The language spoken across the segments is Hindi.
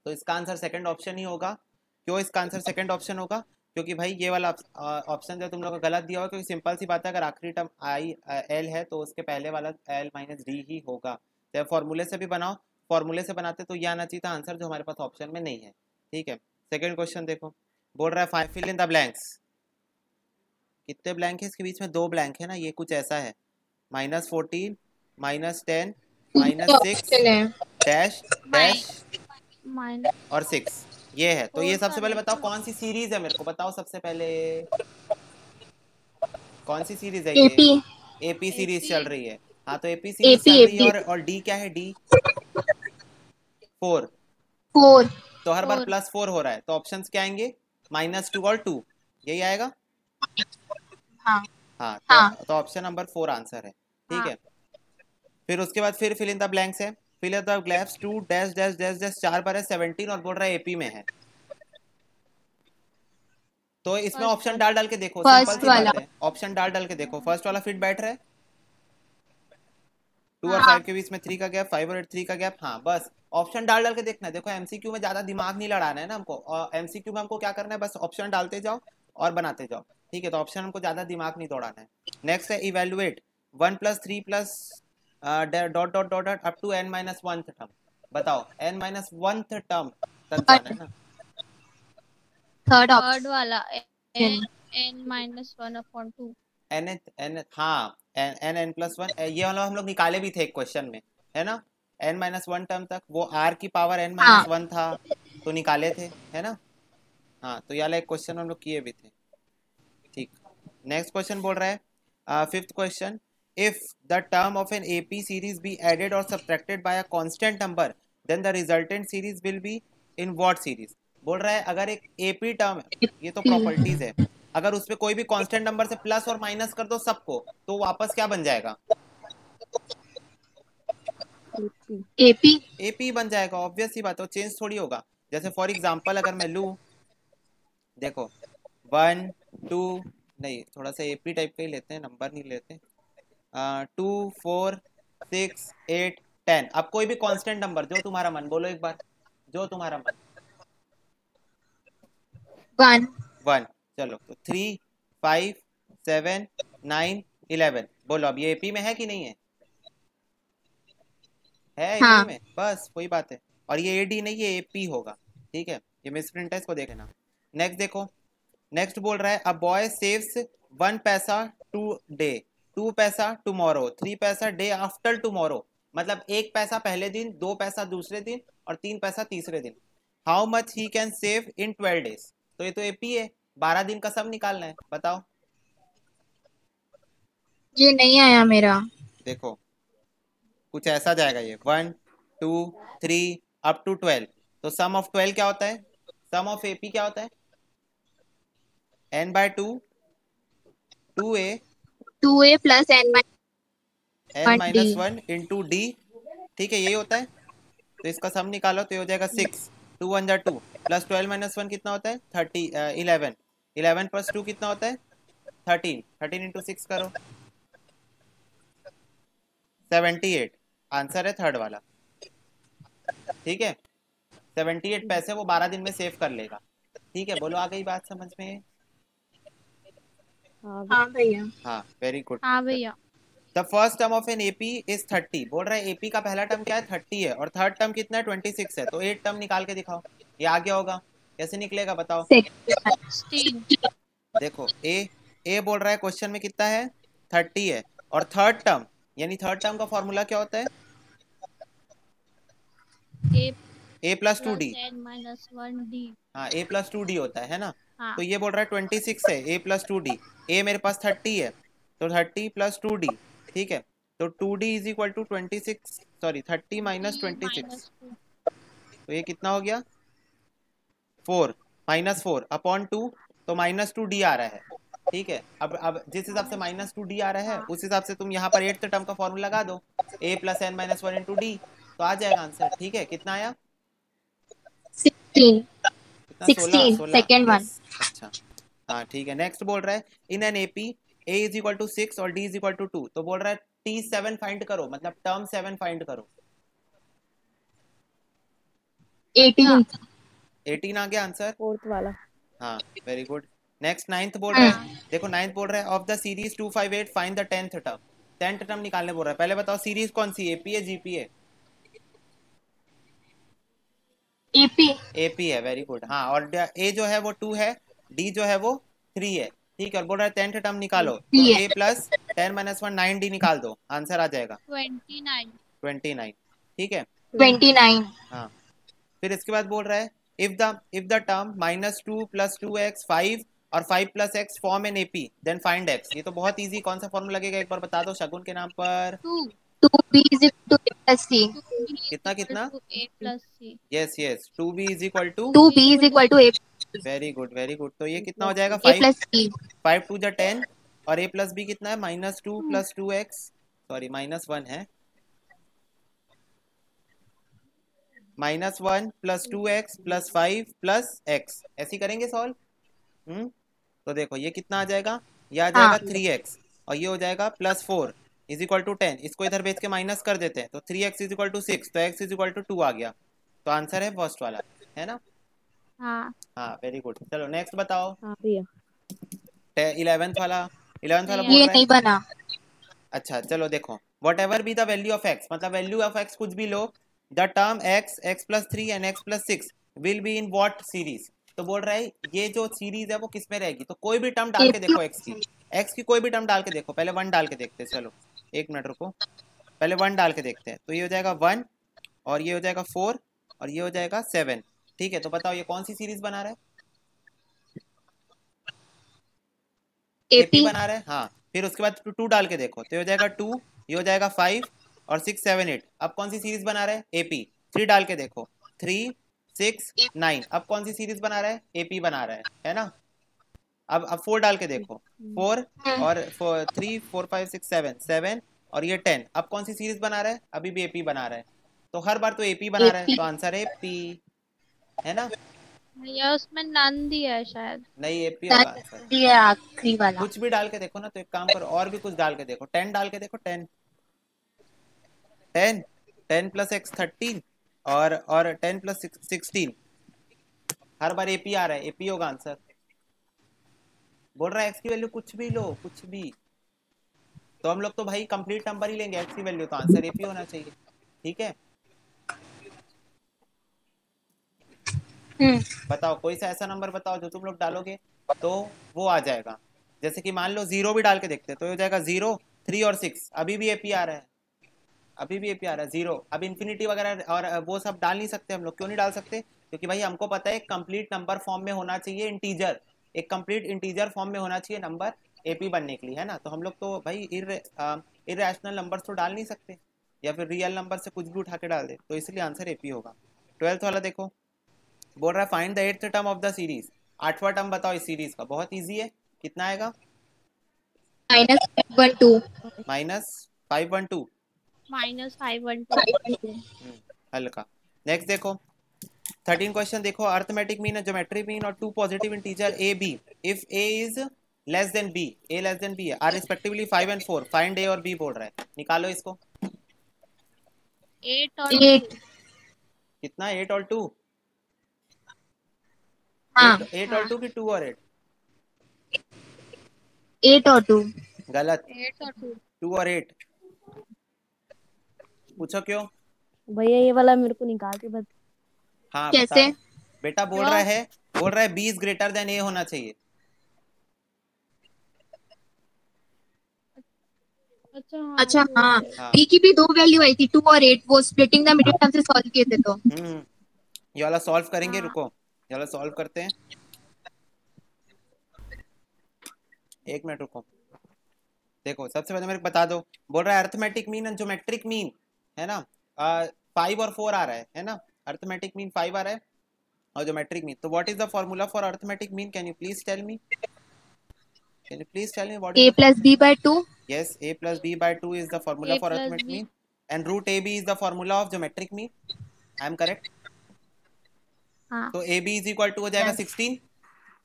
तो इसका आंसर सेकंड ऑप्शन ही होगा। क्यों इसका आंसर सेकंड ऑप्शन होगा? क्योंकि भाई ये वाला ऑप्शन जो तुम लोग को गलत दिया हुआ, क्योंकि सिंपल सी बात है, अगर आखिरी टर्म आई एल है तो उसके पहले वाला एल माइनस डी ही होगा। चाहे फॉर्मूले से भी बनाओ, फॉर्मूले से बनाते तो ये आना चाहिए था आंसर, जो हमारे पास ऑप्शन में नहीं है। ठीक है, सेकंड क्वेश्चन देखो, बोल रहा है फिल इन द ब्लैंक्स। कितने ब्लैंक है इसके बीच में? 2 ब्लैंक है ना, ये कुछ ऐसा है, -14, -10, -6, ऑप्शन है डैश डैश माइनस और 6, ये है। तो ये 4 सबसे पहले बताओ कौन सी सीरीज है, मेरे को बताओ सबसे पहले कौन सी सीरीज है ये? एपी एपी सीरीज चल रही है। हाँ, तो एपी सीरीज एपी चल रही है, एपी और डी क्या है? डी 4। 4 तो हर बार 4 +4 हो रहा है, तो ऑप्शंस क्या आएंगे? -2 और 2, यही आएगा। हाँ हाँ, हाँ तो ऑप्शन नंबर 4 आंसर है। ठीक है, फिर उसके बाद फिर फिल इन द ब्लैंक्स है। Fill in the blanks 2 dash dash dash dash 4 बार है 17, और बोल रहा है एपी में है। तो इसमें ऑप्शन डाल डाल के देखो, सिंपल फर्स्ट सी वाला बात है, ऑप्शन डाल डाल के देखो। फर्स्ट वाला फिट बैठ रहा है, 2 और हाँ 5 के बीच में 3 का गैप, 5 और 3 का गैप। हाँ, बस ऑप्शन डाल डाल के देखना है। देखो एमसीक्यू में ज्यादा दिमाग नहीं लड़ाना है ना हमको, और एमसीक्यू में हमको क्या करना है, बस ऑप्शन डालते जाओ और बनाते जाओ। ठीक है, तो ऑप्शन हमको ज्यादा दिमाग नहीं दौड़ाना है। नेक्स्ट है evaluate 1 + 3 + dot dot dot dot up to n-1 term. बताओ n-1 टर्म तक जाना है ना। थर्ड थर्ड वाला ऑप्शन n-1/2 n हाँ, n+1, ये वाला हम लोग निकाले भी थे एक क्वेश्चन में, है ना। n-1 टर्म तक वो r की पावर हाँ n-1 था, तो निकाले थे, है ना। हाँ, तो ये वाला एक क्वेश्चन हम लोग किए भी थे। ठीक, नेक्स्ट क्वेश्चन बोल रहा है fifth question, if the term of an AP series be added और subtracted by a constant number, then the resultant series will be in what series. बोल रहा है अगर एक एपी टर्म है, ये तो प्रॉपर्टीज है, अगर उसपे कोई भी कांस्टेंट नंबर से प्लस और माइनस कर दो सबको, तो वापस क्या बन जाएगा? एपी एपी बन जाएगा, ऑब्वियस ही बात है, चेंज थोड़ी होगा। जैसे फॉर एग्जांपल अगर मैं लूँ, देखो 1 2, नहीं थोड़ा सा एपी टाइप का ही लेते हैं, नंबर नहीं लेते। 2 4 6 8 10। अब कोई भी कांस्टेंट नंबर जो तुम्हारा मन, बोलो एक बार, जो तुम्हारा मन। 1 चलो, तो 3 5 7 9 11, बोलो अब ये एपी में है कि नहीं है? एपी हाँ में, बस वही बात है। और ये एडी नहीं, ये एपी होगा। ठीक है, ये मिसप्रिंट है, इसको देखना। नेक्स्ट देखो, नेक्स्ट बोल रहा है अ बॉय सेव्स 1 पैसा टुडे, 2 पैसा टुमारो, 3 पैसा डे आफ्टर टुमारो। मतलब 1 पैसा पहले दिन, 2 पैसा दूसरे दिन, और 3 पैसा तीसरे दिन। How much he can save in 12 days. तो ये तो एपी है, 12 दिन का सब निकालना है, बताओ। ये नहीं आया मेरा। देखो कुछ ऐसा जाएगा ये, 1 2 3 अप टू 12। तो सम ऑफ 12 क्या होता है? सम ऑफ एपी क्या होता है? n/2 2a 2a + n-1 into D. ठीक है, यही होता है। तो इसका सम निकालो तो ये हो जाएगा 6, 2 1 2, प्लस 12 - 1 कितना होता है? 30 11, 11 + 2 कितना होता है? 13, 13 इंटू 6 करो, 78। आंसर है थर्ड वाला। ठीक है, 78 पैसे वो 12 दिन में सेव कर लेगा। ठीक है, बोलो आ गई बात समझ में? हाँ भैया। हाँ, वेरी गुड। हाँ भैया। The first term of an AP is 30। बोल रहा है एपी का पहला टर्म क्या है? 30 है, और थर्ड टर्म कितना है? 26 है। तो 8 टर्म निकाल के दिखाओ, ये आ गया होगा। कैसे निकलेगा बताओ? 16 देखो ए बोल रहा है क्वेश्चन में कितना है? 30 है, और थर्ड टर्म, यानी थर्ड टर्म का फॉर्मूला क्या होता है? a a+2d। + n-1d। हाँ, a+2d होता है ना। हाँ तो ये बोल रहा है 26 है, a+2d। ए मेरे पास 30 है, तो 30 + 2d। ठीक है, तो 2d = 26, सॉरी 30 - 26। -2। तो ये कितना हो गया? 4 -4 अपॉन 2, तो -2d आ रहा है। ठीक है, अब जिस हिसाब से -2d आ रहा है, हाँ उस हिसाब से तुम यहाँ पर 8th टर्म का फॉर्मूला लगा दो, a + n-1 इंटू डी, तो आ जाएगा आंसर। ठीक है, कितना आया? 16 कितना? 16 16 16, सेकेंड वन। यस, अच्छा। हाँ ठीक है, नेक्स्ट बोल रहा है इन एन एपी a = 6 और d = 2। तो बोल रहा है t7 फाइंड करो, मतलब टर्म 7 फाइंड करो। 18। 18 आ गया आंसर। फोर्थ वाला। हाँ वेरी गुड। नेक्स्ट नाइन्थ बोल रहा हाँ। है, देखो नाइन्थ बोल रहा है of the series 258 find the 10th term. 10th term निकालने बोल रहा है। पहले बताओ सीरीज कौन सी, एपी है जीपी है? एपी। एपी है, वेरी गुड। हाँ और ए जो है वो 2 है, डी जो है वो 3 है, ठीक है। और बोल रहा है 10th टर्म निकालो, तो है। ए प्लस 10 माइनस 1 9 डी निकाल दो, आंसर आ जाएगा 29। 29, ठीक है। 29। हाँ फिर इसके बाद बोल रहा है इफ द टर्म -2 + 2x 5 और 5 + x form an AP then find x। ये तो बहुत इजी, कौन सा फॉर्मूला लगेगा एक बार बता दो शगुन के नाम पर। 2 2b = a plus c। 2b कितना कितना? a plus c। Yes yes 2b = 2b = a very good very good. तो ये कितना हो जाएगा plus c। 5 2 जा 10 और a प्लस बी कितना है -2 + 2x, सॉरी -1 है, -1 + 2x + 5 + x, ऐसे करेंगे सॉल्व। तो देखो ये कितना आ जाएगा, ये आ जाएगा हाँ। 3x और ये हो जाएगा +4 = 10। इसको इधर भेज के माइनस कर देते हैं, तो 3x = 6, तो x = 2 आ गया। तो आंसर है फर्स्ट वाला, है ना? हाँ हाँ वेरी गुड। चलो नेक्स्ट बताओ। हाँ भैया 11th वाला नहीं बोल ये रहा है। नहीं बना। अच्छा चलो देखो, whatever be the value of x, मतलब वैल्यू ऑफ एक्स कुछ भी लो, the term x, x+3 and x+6 will be in what series. तो बोल रहा है ये जो सीरीज है वो किस में रहेगी, तो कोई भी टर्म डाल के देखो एक्स की कोई भी टर्म डाल के देखो। पहले 1 डाल के देखते हैं, चलो 1 मिनट रुको, पहले 1 डाल के देखते हैं। तो ये हो जाएगा 1 और ये हो जाएगा 4 और ये हो जाएगा 7, ठीक है। तो बताओ ये कौन सी सीरीज बना रहा है? एपी बना रहा है। हाँ फिर उसके बाद 2 डाल के देखो, तो ये हो जाएगा 2, ये हो जाएगा 5 और 6 7 8। अब कौन सी सीरीज बना रहा है? एपी। 3 डाल के देखो, 3 6 9। अब कौन सी सीरीज बना रहा है? एपी बना रहा है ना? अब 4 डाल के देखो, 4 और 3 4 5 6 7 7 और ये 10। अब कौन सी सीरीज बना रहा है? अभी भी एपी बना रहा है। तो हर बार तो एपी बना रहा है, तो आंसर है पी, है ना? भैया उसमें नन दिया है शायद। नहीं एपी होगा आंसर। ये आखिरी वाला। कुछ भी डाल के देखो ना, तो एक काम करो और भी कुछ डाल के देखो, 10 डाल के देखो, 10 10 10 + x 13 और 10 + 16। हर बार एपी आ रहा है, एपी होगा आंसर। बोल रहा है एक्स की वैल्यू कुछ भी लो, कुछ भी। तो हम लोग तो भाई कंप्लीट नंबर ही लेंगे एक्स की वैल्यू, तो आंसर एपी होना चाहिए, ठीक है। बताओ कोई सा ऐसा नंबर बताओ जो तुम लोग डालोगे तो वो आ जाएगा। जैसे कि मान लो 0 भी डाल के देखते हैं, तो हो जाएगा 0 3 और 6, अभी भी एपी आ रहा है, अभी भी एपी आ रहा है 0। अब इन्फिनिटी वगैरह और वो सब डाल नहीं सकते हम लोग। क्यों नहीं डाल सकते? क्योंकि भाई हमको पता है कंप्लीट नंबर फॉर्म में होना चाहिए इंटीजर, एक कंप्लीट इंटीजर फॉर्म में होना चाहिए नंबर एपी बनने के लिए, है ना? तो हम लोग तो भाई इरेशनल नंबर तो डाल नहीं सकते, या फिर रियल नंबर से कुछ भी उठा के डाल दे, तो इसलिए आंसर एपी होगा। 12th वाला देखो, बोल रहा है find the 8th term of the series. 8वां टर्म बताओ इस सीरीज का, बहुत इजी है। कितना आएगा? -512। -512। -512। हल्का। नेक्स्ट देखो 13 क्वेश्चन देखो, अर्थमेटिक मीन, ज्योमेट्रिक मीन और 2 positive integer A B if A is less than B, A less than B है, are respectively 5 and 4, find A और बी बोल रहा है। निकालो इसको। 8 और 8। कितना? 8 और 2? हाँ 8 और 2 की 2 और 8? 8 और 2। गलत, 8 और 2। 2 और 8। पूछो क्यों? भैया ये वाला मेरे को निकाल के बता। हाँ कैसे? बता बेटा। बोल रहा है बी इज ग्रेटर देन ए होना चाहिए। अच्छा हाँ, हाँ बी की भी 2 वैल्यू आई थी, 2 और 8, वो स्प्लिटिंग द मिडिल टर्म से सॉल्व किए थे तो। ये वाला सॉल्व करेंगे, हाँ। रुको ये वाला सॉल्व करते हैं, 1 मिनट रुको। देखो सबसे पहले मेरे को बता दो, बोल रहा है arithmetic mean and geometric mean, है ना? 5 और 4 आ रहा है ना? अर्थमेटिक मीन 5 आ रहा है और ज्योमेट्रिक मीन। तो what is the formula for arithmetic mean? Can you please tell me? What a is the? + b/2। Yes, a plus b by 2 is the formula A for plus arithmetic B। mean, and root ab is the formula of geometric mean. I am correct? हाँ तो ab is equal to हो जाएगा 16,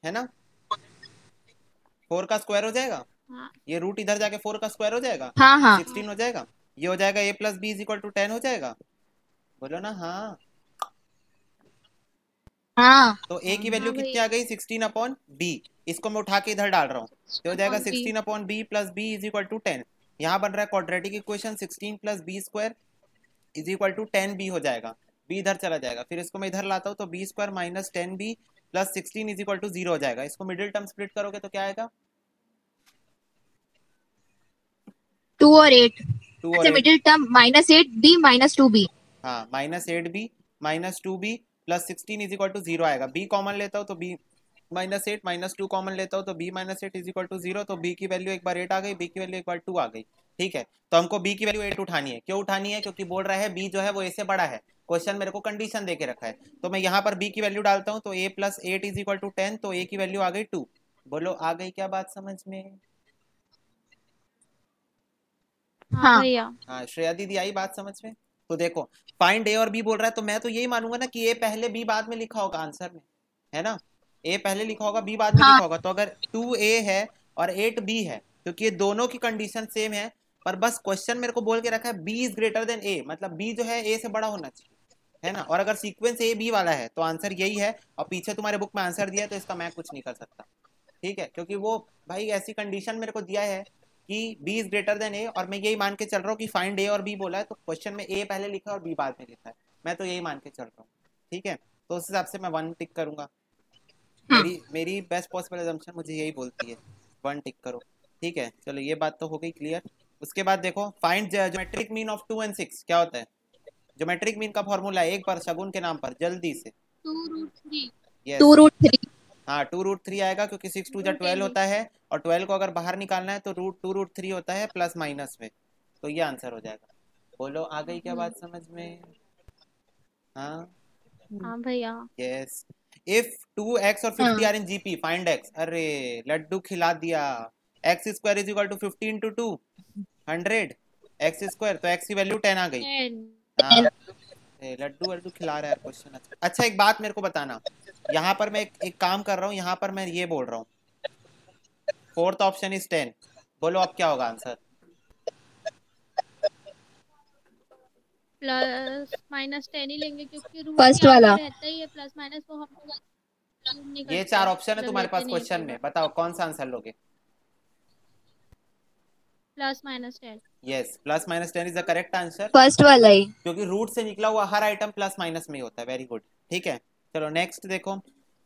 है ना? 4 का स्क्वायर हो जाएगा, हाँ ये रूट इधर जाके 4 का स्क्वायर हो जाएगा, हाँ हाँ 16 हो जाएगा। ये हो जाएगा a plus b is equal to 10 हो जाएगा। बोलो ना हाँ। हाँ तो a की वैल्यू हाँ कितनी भैया। आ गई 16 अपॉन b। इसको मैं उठा के इधर डाल रहा हूँ तो हो जाएगा upon B. 16 upon b plus b is equal to 10। यहाँ बन रहा है quadratic equation 16 plus B square is equal to 10b हो जाएगा। b इधर चला जाएगा, फिर इसको मैं इधर लाता हूँ तो b square minus 10b plus 16 is equal to 0 हो जाएगा। इसको मिडिल टर्म स्प्लिट करोगे तो क्या आएगा 2 और 8। 2 और अच्छा 8। Middle term -8b -2b। हाँ -8b -2b plus 16 is equal to 0 आएगा। b कॉमन लेता हूँ तो b -8 -2 कॉमन लेता हूँ तो b -8 इज इक्वल टू 0। तो b की वैल्यू एक बार 8 आ गई, b की वैल्यू एक बार 2 आ गई। ठीक है, तो हमको b की वैल्यू 8 उठानी है। क्यों उठानी है? क्योंकि बोल रहा है b जो है वो a से बड़ा है। क्वेश्चन मेरे को कंडीशन दे के रखा है, तो मैं यहाँ पर b की वैल्यू डालता हूँ तो a plus 8 is equal to 10। तो a की वैल्यू आ गई 2। बोलो आ गई क्या बात समझ में? हाँ हाँ भैया। हाँ श्रेया दीदी आई बात समझ में? तो देखो फाइंड ए और बी बोल रहा है तो मैं तो यही मानूंगा ना कि ए पहले बी बाद में लिखा होगा आंसर में, है ना? ए पहले लिखा होगा बी बाद में हाँ लिखा होगा। तो अगर 2a है और 8b है क्योंकि ये दोनों की कंडीशन सेम है, पर बस क्वेश्चन मेरे को बोल के रखा है b is greater than a, मतलब b जो है a से बड़ा होना चाहिए, है ना? और अगर सीक्वेंस ए बी वाला है तो आंसर यही है। और पीछे तुम्हारे बुक में आंसर दिया है तो इसका मैं कुछ नहीं कर सकता। ठीक है, क्योंकि वो भाई ऐसी कंडीशन मेरे को दिया है कि b is greater than a और मैं यही मान के चल रहा हूँ कि फाइंड a और b बोला है तो क्वेश्चन में a पहले लिखा है और b बाद में लिखा है। मैं तो यही मान के चल रहा हूँ। ठीक है, तो उस हिसाब से मैं 1 टिक करूंगा। मेरी मेरी बेस्ट पॉसिबल एजम्पशन मुझे यही बोलती है 1 टिक करो। ठीक है, चलो ये बात तो हो गई क्लियर। उसके बाद देखो find geometric mean of 2 and 6 क्या होता है? ज्योमेट्रिक मीन का फॉर्मूला है एक बार शगुन के नाम पर जल्दी से। 2√3 यस 2√3। हाँ 2√3 आएगा क्योंकि 6 2 जा 12 होता है और 12 को अगर बाहर निकालना है तो √2√3 होता है प्लस माइनस में। तो ये आंसर हो जाएगा। बोलो आ गई क्या बात समझ में? हाँ हाँ भैया। यस। इफ 2x और 50 हाँ are in GP find x। अरे लड्डू खिला दिया। x square is equal to 50 into 2 100 x square, तो x की वैल्यू 10 आ गई। 10। हाँ लड्डू वड्डू खिला रहा है क्वेश्चन। अच्छा एक बात मेरे को बताना, यहाँ पर मैं एक काम कर रहा हूँ, यहाँ पर मैं ये बोल रहा हूँ फोर्थ ऑप्शन इज 10। बोलो अब क्या होगा आंसर? प्लस माइनस 10 ही लेंगे क्योंकि रूट फर्स्ट के आगे वाला। रहता ही है प्लस माइनस, वो हम लोग यूज नहीं ये करते 4 हैं, ऑप्शन है मतलब तुम्हारे लेते पास नहीं है क्वेश्चन कई में, बार। बताओ कौन सा आंसर लोगे? Plus minus 10। Yes plus minus 10 is the correct answer first वाला ही। क्योंकि रूट से निकला हुआ हर आइटम प्लस माइनस में ही होता है। Very good. ठीक है, चलो नेक्स्ट देखो।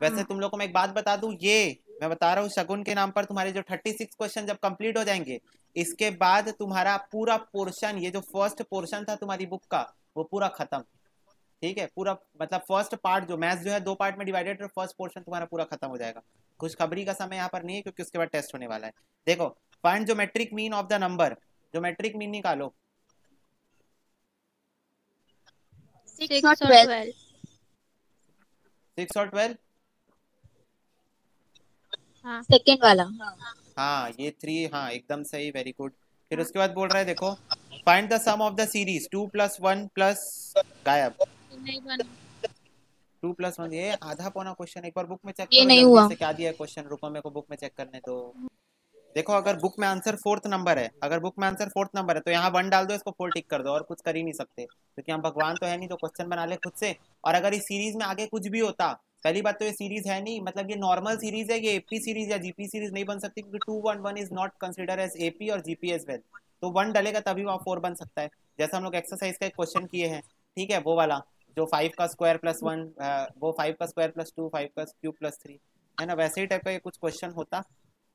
वैसे तुम लोग को मैं एक बात बता दूं, ये मैं बता रहा हूँ शगुन के नाम पर तुम्हारे जो 36 क्वेश्चन जब कंप्लीट हो जाएंगे इसके बाद तुम्हारा पूरा पोर्शन, ये जो फर्स्ट पोर्शन था तुम्हारी बुक का वो पूरा खत्म। ठीक है, पूरा मतलब फर्स्ट पार्ट जो मैथ्स जो है 2 पार्ट में डिवाइडेड, फर्स्ट पोर्शन तुम्हारा पूरा खत्म हो जाएगा। खुशखबरी का समय यहाँ पर नहीं है क्योंकि उसके बाद टेस्ट होने वाला है। देखो find geometric mean of the number. Geometric mean निकालो। 6 और 12। 6 और 12। हाँ सेकेंड वाला। हाँ ये 3, हाँ एकदम सही, वेरी गुड। फिर उसके बाद बोल रहा है देखो find the sum of the series 2 + 1 plus गायब। नहीं बना। 2 + 1 ये आधा पौना क्वेश्चन एक बार बुक में चेक ये करो नहीं जल्दी हुआ। से क्या दिया है क्वेश्चन। रुको मेरे को बुक में चेक करने दो। देखो अगर बुक में आंसर 4th नंबर है, अगर बुक में आंसर 4th नंबर है तो यहाँ 1 डाल दो, इसको 4 टिक कर दो और कुछ कर ही नहीं सकते क्योंकि हम भगवान तो है नहीं जो क्वेश्चन बना ले खुद से। और अगर इस सीरीज में आगे कुछ भी होता, पहली बात तो ये सीरीज है नहीं, मतलब ये नॉर्मल सीरीज है, ये एपी सीरीज या जीपी सीरीज नहीं बन सकती क्योंकि 2 1 1 is not consider as AP और जीपी एज वेल। तो 1 डलेगा तभी वहाँ 4 बन सकता है। जैसा हम लोग एक्सरसाइज का एक क्वेश्चन किए हैं, ठीक है, वो वाला जो 5 का स्क्वायर प्लस 1, वो 5 का स्क्वायर प्लस 2, 5 का क्यूब प्लस 3, है ना? वैसे ही टाइप का ये कुछ क्वेश्चन होता।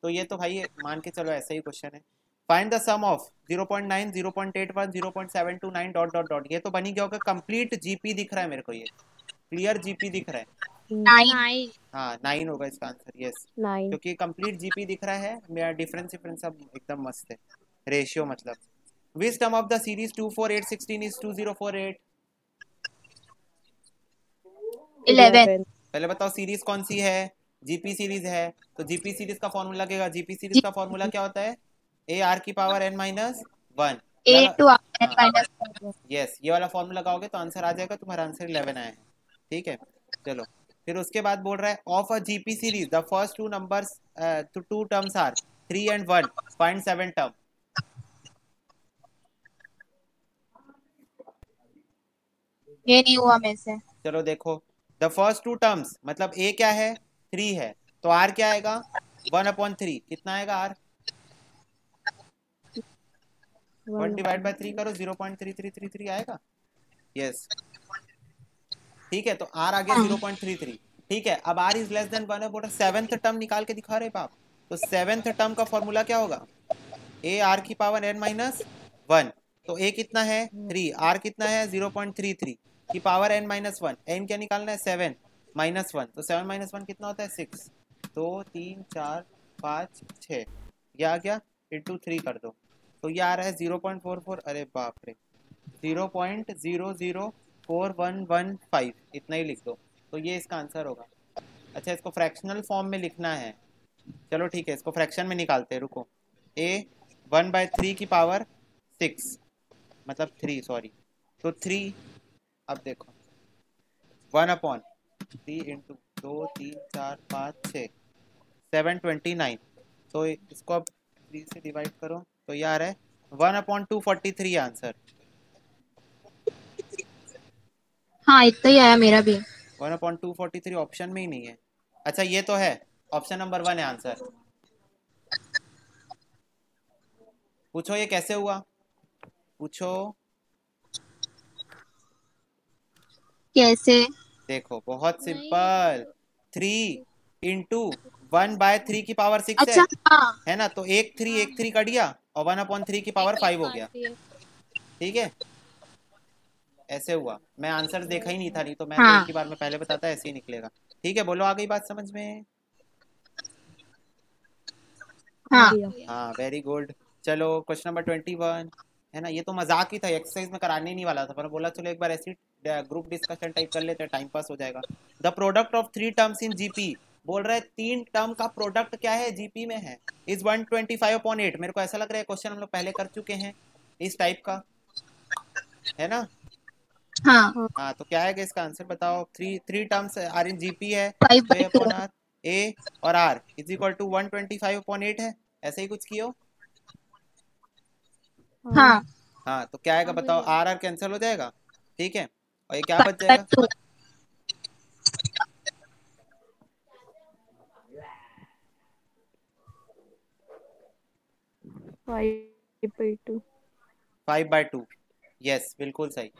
तो ये तो भाई मान के चलो ऐसा ही क्वेश्चन है। Find the sum of 0.9 0.81 0.729 dot dot dot. ये तो बनी गया होगा कंप्लीट जीपी दिख रहा है मेरे को, ये क्लियर जीपी दिख रहा है। 9। 9। हाँ 9 होगा इसका आंसर। यस 9। क्योंकि कंप्लीट जीपी दिख रहा है, मेरा डिफरेंस सब एकदम मस्त है, रेशियो मतलब। Which term of the series 2 4 8 16 is 2048? 11। पहले बताओ सीरीज कौन सी है? जीपी सीरीज है, तो जीपी सीरीज का फॉर्मूला लगेगा। जीपी सीरीज का फॉर्मूला क्या होता है? ए आर की पावर n माइनस 1। यस ये वाला फॉर्मूला लगाओगे तो आंसर आ जाएगा, तुम्हारा आंसर 11 आया है। ठीक है, चलो फिर उसके बाद बोल रहा है of a GP series the first 2 numbers तो 2 terms are 3 and 1, find 7 term. ये नहीं हुआ मेरे से। चलो देखो द फर्स्ट टू टर्म्स, मतलब ए क्या है 3 है, तो आर क्या आएगा 1/3, कितना आएगा आर 1 डिवाइड बाय 3 करो 0.3333 आएगा। यस ठीक है, तो आर आ गया 0.33। ठीक है, अब आर इज लेस देन 1 बोल रहा, सेवेंथ टर्म निकाल के दिखा रहे बाप, तो सेवेंथ टर्म का फॉर्मूला क्या होगा ए आर की पावर n माइनस 1, तो ए कितना है 3, आर कितना है 0.33 की पावर n माइनस 1, एन क्या निकालना है 7 माइनस 1, तो 7 माइनस 1 कितना होता है 6, 2 3 4 5 6, ये आ गया इंटू 3 कर दो, तो ये आ रहा है 0.44, अरे बाप रे 0.004115, इतना ही लिख दो, तो ये इसका आंसर होगा। अच्छा इसको फ्रैक्शनल फॉर्म में लिखना है, चलो ठीक है इसको फ्रैक्शन में निकालते हैं, रुको ए 1/3 की पावर 6 मतलब 3 सॉरी, तो 3, अब देखो 1/3 इंटू 2 3 4 5 6 729, तो इसको अब 3 से डिवाइड करो तो ये आ रहा है 1/243 आंसर। हाँ इतना ही आया मेरा भी। 1/243 ऑप्शन में ही नहीं है। अच्छा ये तो है, ऑप्शन नंबर 1 है आंसर। पूछो ये कैसे हुआ, पूछो। कैसे? देखो बहुत नहीं सिंपल, 3 इंटू 1/3 की पावर 6 अच्छा हाँ। है ना, तो एक 3 कट गया और 1/3 की पावर 5 हो गया। ठीक है ऐसे हुआ, मैं आंसर देखा ही नहीं था, नहीं तो मैं तो एक हाँ ही बार में पहले बताता ऐसे ही निकलेगा। ठीक है बोलो आ गई बात समझ में। हाँ। हाँ वेरी गुड। चलो क्वेश्चन नंबर 21 है ना, ये तो मजाक ही था, एक्सरसाइज में कराने ही नहीं वाला था, पर बोला चलो एक बार ऐसी ग्रुप डिस्कशन टाइप कर लेते हैं, टाइम पास हो जाएगा। The product of 3 terms in GP, बोल रहा है 3 टर्म का प्रोडक्ट क्या है जीपी में है, इज 125/8। मेरे को ऐसा लग रहा है क्वेश्चन हम लोग पहले कर चुके हैं इस टाइप का, है ना। हाँ हाँ तो क्या है इसका आंसर बताओ, three terms are in GP है, फाइव तो A by two. Upon R A और आर इज इक्वल टू 125/8 है, ऐसे ही कुछ कियो। हाँ हाँ तो क्या आएगा अब बताओ, ये आर आर कैंसिल हो जाएगा, ठीक है, और ये क्या बच फाइव बाई जाएगा टू। 5/2। 5/2, यस बिल्कुल सही।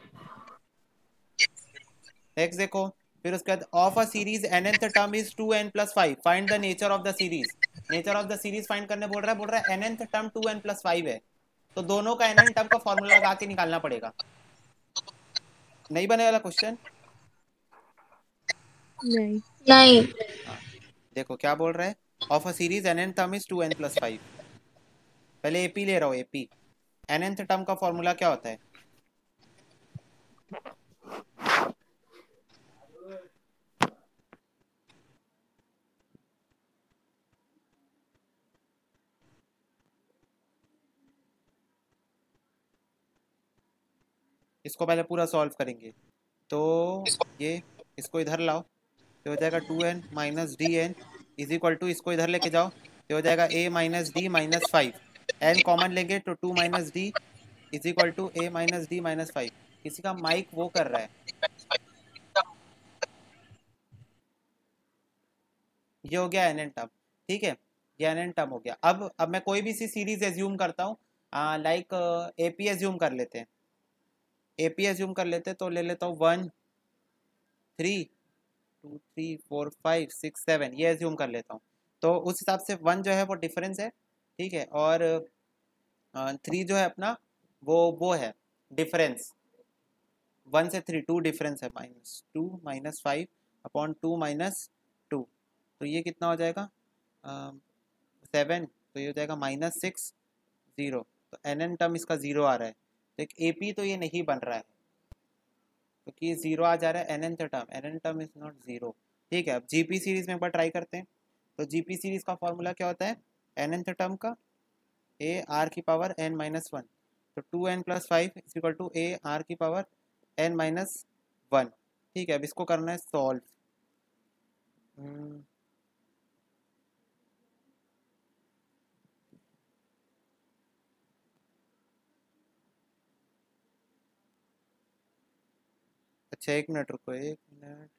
नेक्स्ट देखो, फिर उसके बाद of a series nth term is 2n+5, find the nature of the series. Nature of the series find करने बोल रहा है nth टर्म 2n+5 है, तो दोनों का nth टर्म का फॉर्मूला लगा के निकालना पड़ेगा। नहीं बने वाला क्वेश्चन। नहीं। नहीं। हाँ देखो क्या बोल रहा है, of a series nth term is 2n+5, पहले एपी ले रहा हूँ, एपी nth टर्म का फॉर्मूला क्या होता है, इसको पहले पूरा सॉल्व करेंगे, तो ये इसको इधर लाओ, तो हो जाएगा 2n-dn इज इक्वल टू, इसको इधर लेके जाओ, तो हो जाएगा a-d-5, n कॉमन लेंगे तो 2 - d is equal to a-d-5। किसी का माइक वो कर रहा है, ये हो गया nn टर्म। ठीक है ये nn टर्म हो गया। अब मैं कोई भी सी सीरीज एज्यूम करता हूँ, लाइक एपी एज्यूम कर लेते हैं, एपी एज्यूम कर लेते हैं, तो ले लेता हूँ 1 3 2 3 4 5 6 7, ये एज्यूम कर लेता हूँ, तो उस हिसाब से 1 जो है वो डिफरेंस है, ठीक है, और 3 जो है अपना वो है डिफरेंस, 1 से 3 2 डिफरेंस है, -2 -5/2 -2, तो ये कितना हो जाएगा 7, तो ये हो जाएगा -6 0, तो nn टर्म इसका 0 आ रहा है, तो एक एपी तो ये नहीं बन रहा है क्योंकि ये 0 आ जा रहा है nn टर्म इज नॉट 0। ठीक है अब जीपी सीरीज में एक बार ट्राई करते हैं, तो जीपी सीरीज का फॉर्मूला क्या होता है nth टर्म का ए आर की पावर n-1, तो 2n+5 is equal to A R की पावर n-1। ठीक है अब इसको करना है सॉल्व। अच्छा एक मिनट रुको, एक मिनट,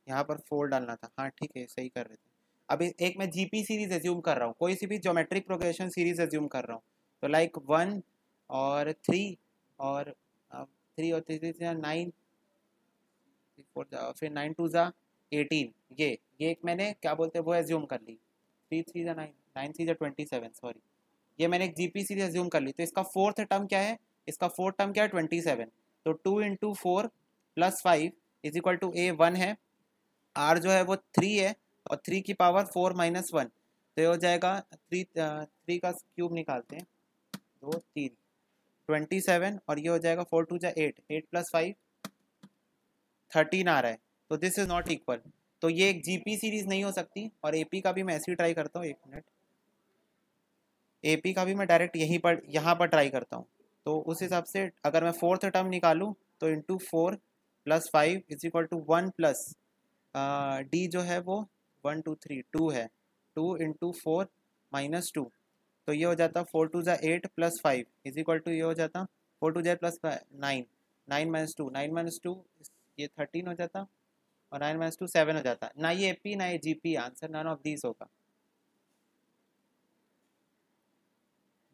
यहाँ पर 4 डालना था। हाँ ठीक है, सही कर रहे थे। अभी एक मैं जीपी सीरीज एज्यूम कर रहा हूँ, कोई सी भी ज्योमेट्रिक प्रोग्रेशन सीरीज एज्यूम कर रहा हूँ। तो लाइक 1 और 3 और 3 और 3 9, 4 फिर 9 2 ज़ा 18। ये एक मैंने क्या बोलते हैं वो एज्यूम कर ली। 3 3 ज़ा 9, 9 3 ज़ा 27, सॉरी। ये मैंने एक जीपी सीरीज एज्यूम कर ली। तो इसका फोर्थ टर्म क्या है? इसका फोर्थ टर्म क्या है? 27। तो 2 into 4 plus 5 is equal to a 1 है, आर जो है वो 3 है, और 3 की पावर 4 माइनस 1, तो ये हो जाएगा 3 का क्यूब निकालते हैं, 2 3 27, और ये हो जाएगा 4 2 जा 8, 8 प्लस 5 13 आ रहा है। तो दिस इज नॉट इक्वल। तो ये एक जीपी सीरीज नहीं हो सकती। और एपी का भी मैं ऐसे ही ट्राई करता हूँ, 1 मिनट। एपी का भी मैं डायरेक्ट यहाँ पर ट्राई करता हूँ। तो उस हिसाब से अगर मैं फोर्थ टर्म निकालूँ तो into 4 plus 5 is equal to 1 plus D जो है वो 1 2 3 2 है, 2 इंटू 4 माइनस 2, तो ये हो जाता 4 2 जा 8 प्लस 5 इज इक्वल टू ये हो जाता 4 2 जा प्लस 9, 9 माइनस 2, 9 माइनस 2 ये 13 हो जाता, और 9 माइनस 2 7 हो जाता। ना ये एपी ना ये GP, answer none of these होगा।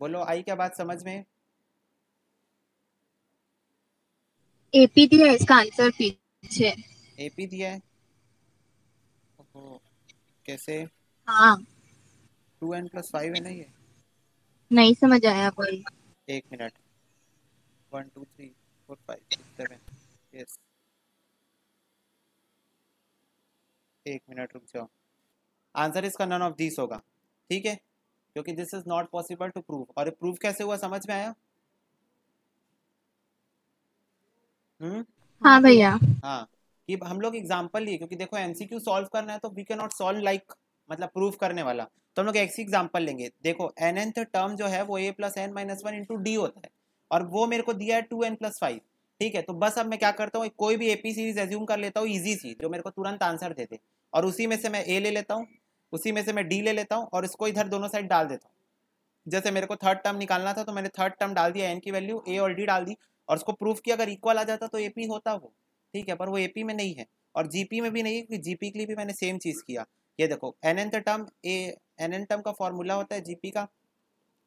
बोलो, आई क्या बात समझ में? एपी दिया है इसका आंसर पीछे। एपी दिया है? ओहो, कैसे? हाँ 2n प्लस 5 है ना ये? नहीं समझ आया कोई। 1 मिनट, 1 2 3 4 5 6 7, यस, 1 मिनट रुक जाओ। आंसर इसका नन ऑफ दिस होगा, ठीक है, क्योंकि this is not possible to prove. और प्रूव कैसे हुआ समझ में आया? हाँ भैया। हाँ, कि हम लोग एग्जांपल लिए, क्योंकि देखो एमसीक्यू सॉल्व करना है तो we can not solve like मतलब प्रूफ करने वाला, तो हम लोग एक एग्जांपल लेंगे। देखो nth टर्म जो है वो a plus N minus 1 into D होता है, और वो मेरे को दिया है 2n प्लस 5। ठीक है, तो बस अब मैं क्या करता हूँ, कोई भी एपी सीरीज एज्यूम कर लेता हूँ इजी सी, जो मेरे को तुरंत आंसर दे दे, और उसी में से मैं ए ले लेता हूँ, उसी में से मैं डी ले लेता हूँ, और इसको इधर दोनों साइड डाल देता हूँ। जैसे मेरे को थर्ड टर्म निकालना था तो मैंने थर्ड टर्म डाल दिया, एन की वैल्यू ए और डी डाल दी, और उसको प्रूफ किया, अगर इक्वल आ जाता तो एपी होता वो। ठीक है, पर वो एपी में नहीं है, और जीपी में भी नहीं है, क्योंकि जीपी के लिए भी मैंने सेम चीज़ किया। ये देखो एन टर्म एन टर्म का फॉर्मूला होता है जीपी का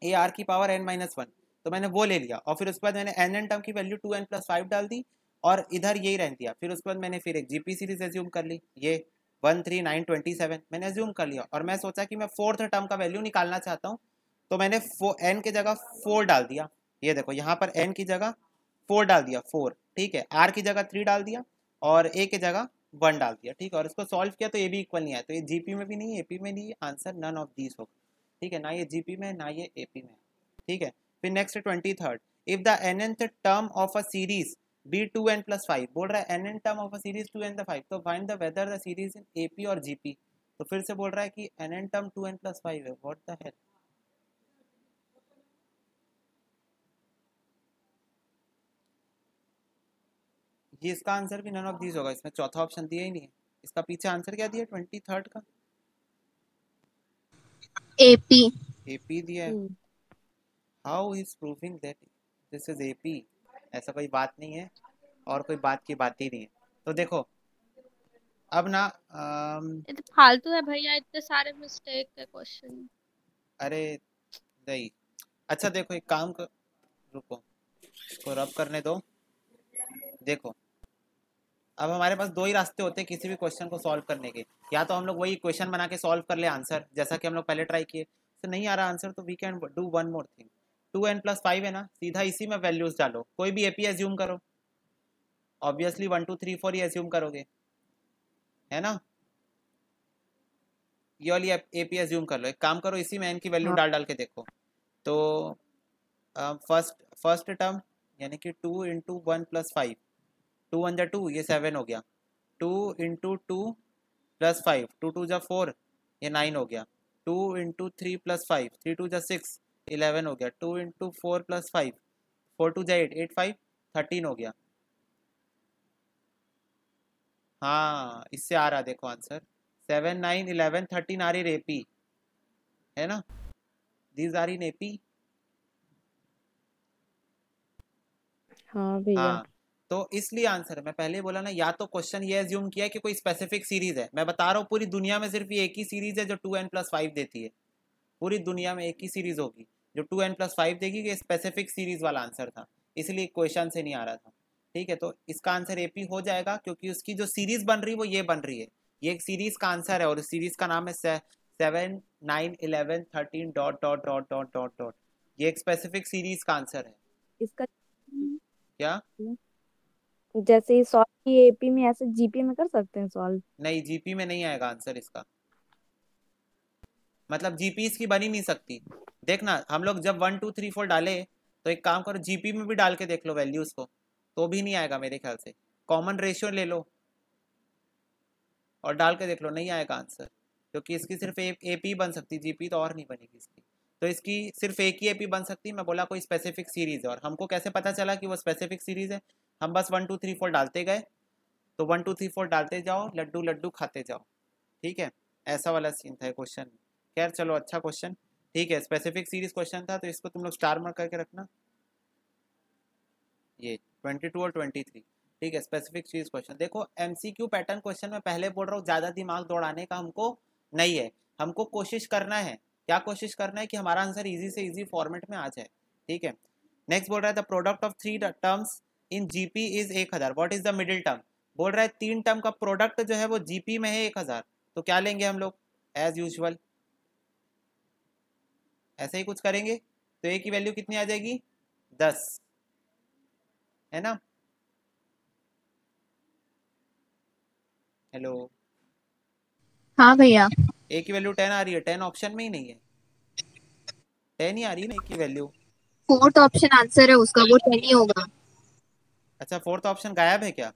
ए आर की पावर n माइनस 1, तो मैंने वो ले लिया, और फिर उसके बाद मैंने एन टर्म की वैल्यू 2n प्लस 5 डाल दी, और इधर यही रहने दिया। फिर उसके बाद मैंने फिर एक जीपी सीरीज एज्यूम कर ली, ये 1 3 9 27 मैंने एज्यूम कर लिया, और मैं सोचा कि मैं फोर्थ टर्म का वैल्यू निकालना चाहता हूँ, तो मैंने n की जगह 4 डाल दिया। ये देखो यहाँ पर n की जगह 4 डाल दिया, 4, ठीक है, r की जगह 3 डाल दिया, और a की जगह 1 डाल दिया, ठीक है, और इसको सॉल्व किया तो ये भी इक्वल नहीं आया, तो ये जीपी में भी नहीं है, एपी में नहीं है, आंसर नन ऑफ दीज होगा। ठीक है, ना ये जीपी में ना ये एपी में। ठीक है, फिर next 23rd, if the nth term of a series be 2n plus 5, बोल रहा है nth term of a series 2n 5, तो find the whether the series in AP और जीपी। तो फिर से बोल रहा है कि nth टर्म 2n प्लस 5 है, व्हाट द हेल। ये इसका आंसर भी नन ऑफ दीज होगा, इसमें चौथा ऑप्शन दिया ही नहीं है। इसका पीछे आंसर क्या दिया 23rd का? एपी। एपी दिया है। How is proving that this is AP? ऐसा कोई बात नहीं है, और कोई बात की बात ही नहीं है। तो देखो अब ना ये तो फालतू है भैया, इतने सारे मिस्टेक के क्वेश्चन। अरे नहीं, अच्छा देखो एक काम कर, रुको इसको रब करने दो। देखो अब हमारे पास दो ही रास्ते होते हैं किसी भी क्वेश्चन को सॉल्व करने के, या तो हम लोग वही क्वेश्चन बना के सॉल्व कर ले आंसर, जैसा कि हम लोग पहले ट्राई किए, तो नहीं आ रहा आंसर, तो we can do one more thing. 2n plus 5 है ना, सीधा इसी में वैल्यूज डालो, कोई भी एपी एज्यूम करो, ऑब्वियसली 1 2 3 4 ही एज्यूम करोगे, है ना, ये वाली एपी एज्यूम कर लो। एक काम करो, इसी में n की वैल्यू डाल डाल के देखो। तो फर्स्ट टर्म यानी कि 2 इंटू 1 प्लस 5, 2 1 जा 2, ये 7 हो गया, 2 इंटू 2 प्लस 5, 2 2 जा 4, ये 9 हो गया, 2 इंटू 3 प्लस 5, 3 2 जा 6, 11 हो गया, 2 इंटू 4 प्लस 5, 4 2 जा 8, 8 5 13 हो गया। हाँ इससे आ रहा देखो आंसर, 7 9 11 13 आ रही रेपी, है ना, दीज आर इन एपी। हाँ भैया। हाँ, तो इसलिए आंसर मैं पहले बोला ना, या तो क्वेश्चन ये एज्यूम किया कि कोई स्पेसिफिक सीरीज है। मैं बता रहा हूँ पूरी दुनिया में सिर्फ ये एक ही सीरीज है जो 2n+5 देती है। पूरी दुनिया में एक ही सीरीज होगी जो 2n+5 देगी, कि स्पेसिफिक सीरीज वाला आंसर था, इसलिए क्वेश्चन से नहीं आ रहा था। ठीक है, तो इसका आंसर एपी हो जाएगा, क्योंकि उसकी जो सीरीज बन रही है वो ये बन रही है। ये एक सीरीज का आंसर है और इस सीरीज का नाम है 7 9 11 13 dot dot dot dot dot dot. ये एक स्पेसिफिक सीरीज का आंसर है। इसका क्या? जैसे सॉल्व एपी में ऐसे जीपी में कर सकते हैं सॉल्व? नहीं, जीपी में नहीं आएगा आंसर इसका, मतलब जीपी इसकी बन ही नहीं सकती। देखना, हम लोग जब 1 2 3 4 डाले, तो एक काम करो जीपी में भी डाल के देख लो वैल्यूज को, तो भी नहीं आएगा मेरे ख्याल से। कॉमन रेशियो ले लो और डाल के देख लो, नहीं आएगा आंसर, क्योंकि इसकी सिर्फ एपी बन सकती, जीपी तो और नहीं बनेगी इसकी। तो इसकी सिर्फ एक ही एपी बन सकती है। मैं बोला कोई स्पेसिफिक सीरीज है, और हमको कैसे पता चला कि वो स्पेसिफिक सीरीज है? हम बस 1 2 3 4 डालते गए, तो 1 2 3 4 डालते जाओ, लड्डू लड्डू खाते जाओ। ठीक है, ऐसा वाला सीन था क्वेश्चन। खैर चलो, अच्छा क्वेश्चन। ठीक है, स्पेसिफिक सीरीज क्वेश्चन था, तो इसको तुम लोग स्टार मार्क करके रखना, ये 22 और 23। ठीक है, स्पेसिफिक सीरीज क्वेश्चन। देखो एमसीक्यू पैटर्न क्वेश्चन में पहले बोल रहा हूँ, ज़्यादा दिमाग दौड़ाने का हमको नहीं है। हमको कोशिश करना है, क्या कोशिश करना है कि हमारा आंसर इजी से इजी फॉर्मेट में आ जाए। ठीक है, नेक्स्ट बोल रहा है the product of 3 terms in GP is 1000, what is the middle term? बोल रहा है 3 टर्म का प्रोडक्ट जो है वो जीपी में है 1000, तो क्या लेंगे हम लोग? एज यूजुअल ऐसे ही कुछ करेंगे, तो ए की वैल्यू कितनी आ जाएगी? 10, है ना? हेलो, हाँ भैया। ए की वैल्यू 10 आ रही है, 10 ऑप्शन में ही नहीं है, 10 ही आ रही है ना ए की वैल्यू। फोर्थ ऑप्शन आंसर है उसका, वो 10 ही होगा। अच्छा, फोर्थ ऑप्शन गायब है क्या?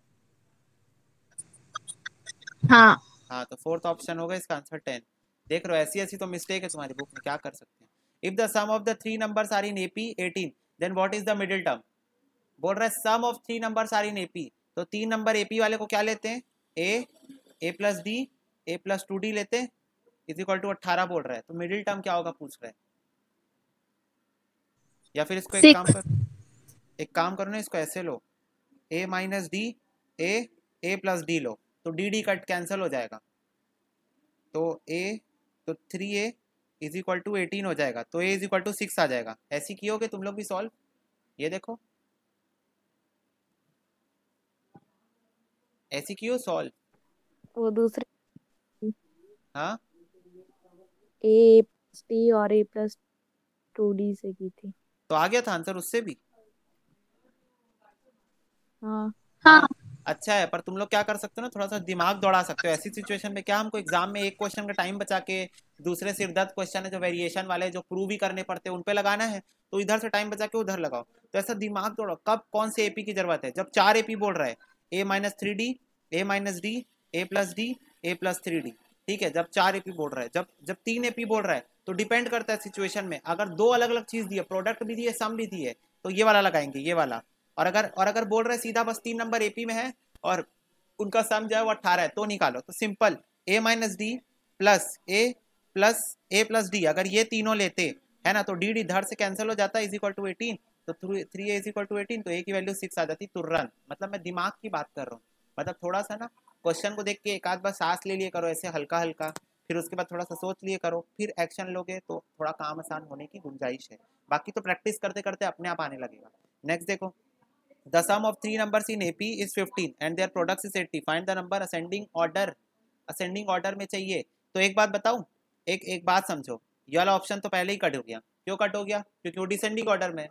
हाँ। हाँ, तो फोर्थ ऑप्शन होगा इसका आंसर 10। देख रहे हो, ऐसी ऐसी तो मिस्टेक है तुम्हारी बुक में, क्या कर सकते हैं। If the sum of the 3 numbers are in AP 18, then what is the middle term? बोल रहा है sum of 3 numbers are in AP, तो 3 नंबर एपी वाले को क्या लेते हैं? A plus d, a plus 2d लेते हैं, इज इक्वल टू 18 बोल रहा है। तो मिडिल टर्म क्या होगा पूछ रहा है। या फिर इसको एक काम करो ना, इसको ऐसे लो, ए minus D, a plus D लो, तो डी डी कट कैंसिल हो जाएगा, तो ए, तो 3a इज इक्वल टू 18 हो जाएगा, तो ए इज इक्वल टू 6 आ जाएगा। ऐसी कियोगे तुम लोग भी सॉल्व, ये देखो ऐसी कियो सॉल्व। वो दूसरे हाँ, ए प्लस डी और ए प्लस 2d से की थी। तो आ गया था आंसर उससे भी। हाँ हाँ। अच्छा है, पर तुम लोग क्या कर सकते हो ना, थोड़ा सा दिमाग दौड़ा सकते हो ऐसी सिचुएशन में। क्या हमको एग्जाम में एक क्वेश्चन का टाइम बचा के दूसरे सिरदर्द क्वेश्चन है जो वेरिएशन वाले, जो प्रूव ही करने पड़ते हैं, उन पे लगाना है, तो इधर से टाइम बचा के उधर लगाओ। तो ऐसा दिमाग दौड़ाओ, कब कौन से एपी की जरूरत है? जब 4 एपी बोल रहा है, ए minus 3d, A minus D, a plus d, a plus 3d। ठीक है, जब 4 एपी बोल रहा है, जब 3 एपी बोल रहा है, तो डिपेंड करता है सिचुएशन में। अगर 2 अलग अलग चीज दी है, प्रोडक्ट भी दी है, सम भी दी है, तो ये वाला लगाएंगे, ये वाला। और अगर बोल रहे सीधा बस 3 नंबर एपी में है और उनका सम जो है वो 18 है, तो निकालो। तो सिंपल, ए माइनस डी प्लस ए प्लस डी, अगर ये तीनों लेते है ना, तो डी डी इधर से कैंसिल हो जाता है, इज इक्वल टू 18, तो 3a इज इक्वल टू 18, तो ए की वैल्यू 6 आ जाती तुरंत। मतलब मैं दिमाग की बात कर रहा हूँ, मतलब थोड़ा सा ना क्वेश्चन को देख के एक आध बार सांस ले लिए करो ऐसे हल्का हल्का, फिर उसके बाद थोड़ा सा सोच लिए करो, फिर एक्शन लोगे तो थोड़ा काम आसान होने की गुंजाइश है। बाकी तो प्रैक्टिस करते करते अपने आप आने लगेगा। नेक्स्ट देखो, the sum of 3 numbers in AP is 15 and their products is 80, find the number ascending order में चाहिए। तो एक बात बताऊं, एक बात समझो, ये वाला ऑप्शन तो पहले ही कट हो गया। क्यों कट हो गया? क्योंकि वो डिसेंडिंग ऑर्डर में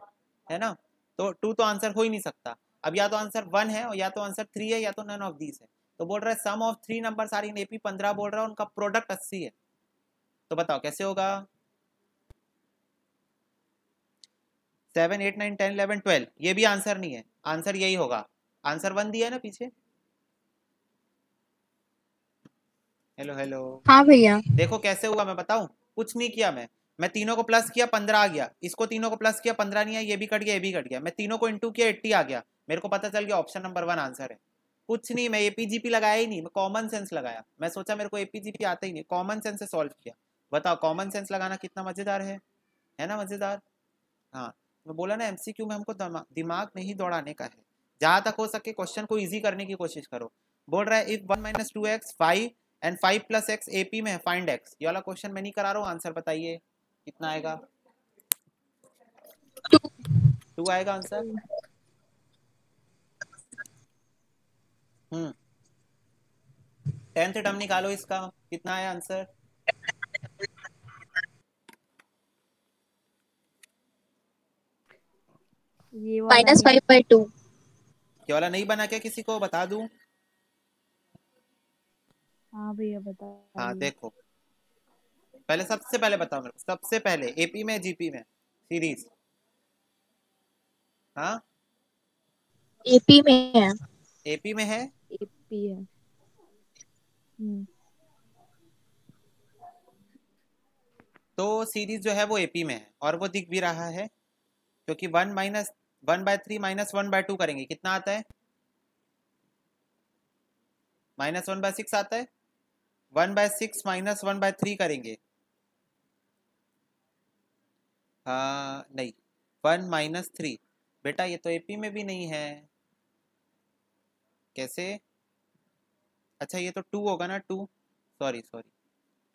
है ना, तो 2 तो आंसर हो ही नहीं सकता। अब या तो आंसर 1 है और या तो आंसर 3 है, या तो नन ऑफ दीज है। तो बोल रहा है sum of 3 numbers are in AP 15 बोल रहा है, उनका प्रोडक्ट 80 है, तो बताओ कैसे होगा? 7 8 9 10 11 12, ये भी आंसर नहीं है, आंसर यही होगा। आंसर 1 दिया है ना पीछे। हेलो हेलो, हाँ भैया। देखो कैसे हुआ, मैं बताऊं, कुछ नहीं किया मैं तीनों को प्लस किया 15 आ गया, इसको तीनों को प्लस किया 15 नहीं आया, ये भी कट गया, ये भी कट गया, मैं तीनों को इंटू किया 80 आ गया, मेरे को पता चल गया ऑप्शन नंबर 1 आंसर है। कुछ नहीं, मैं एपीजीपी लगाया ही नहीं, मैं कॉमन सेंस लगाया। मैं सोचा मेरे को एपीजीपी आता ही नहीं, कॉमन सेंस से सॉल्व किया। बताओ कॉमन सेंस लगाना कितना मजेदार है ना, मजेदार। हाँ, मैं बोला ना एमसीक्यू में हमको दिमाग नहीं दौड़ाने का है, जहां तक हो सके क्वेश्चन को इजी करने की कोशिश करो। बोल रहा है if 1 minus 2x 5 and 5 plus x AP में है, फाइंड एक्स। ये वाला क्वेश्चन मैं नहीं करा रहा हूँ, आंसर बताइए कितना आएगा। 2 आएगा आंसर। 10th टर्म निकालो इसका, कितना आया आंसर। ये वाला नहीं, -5/2। ये वाला नहीं बना क्या, किसी को बता दूं। हाँ भैया बता हाँ दिए। देखो, पहले सबसे पहले बताओ मेरे को, सबसे पहले एपी में जीपी में सीरीज। हाँ एपी में है। एपी में है। एपी है। तो सीरीज जो है वो एपी में है और वो दिख भी रहा है, क्योंकि 1/3 माइनस 1/2 करेंगे कितना आता है, -1/6 आता है। 1/6 माइनस 1/3 करेंगे, नहीं 1 - 3। बेटा ये तो एपी में भी नहीं है, कैसे। अच्छा ये तो 2 होगा ना, 2 सॉरी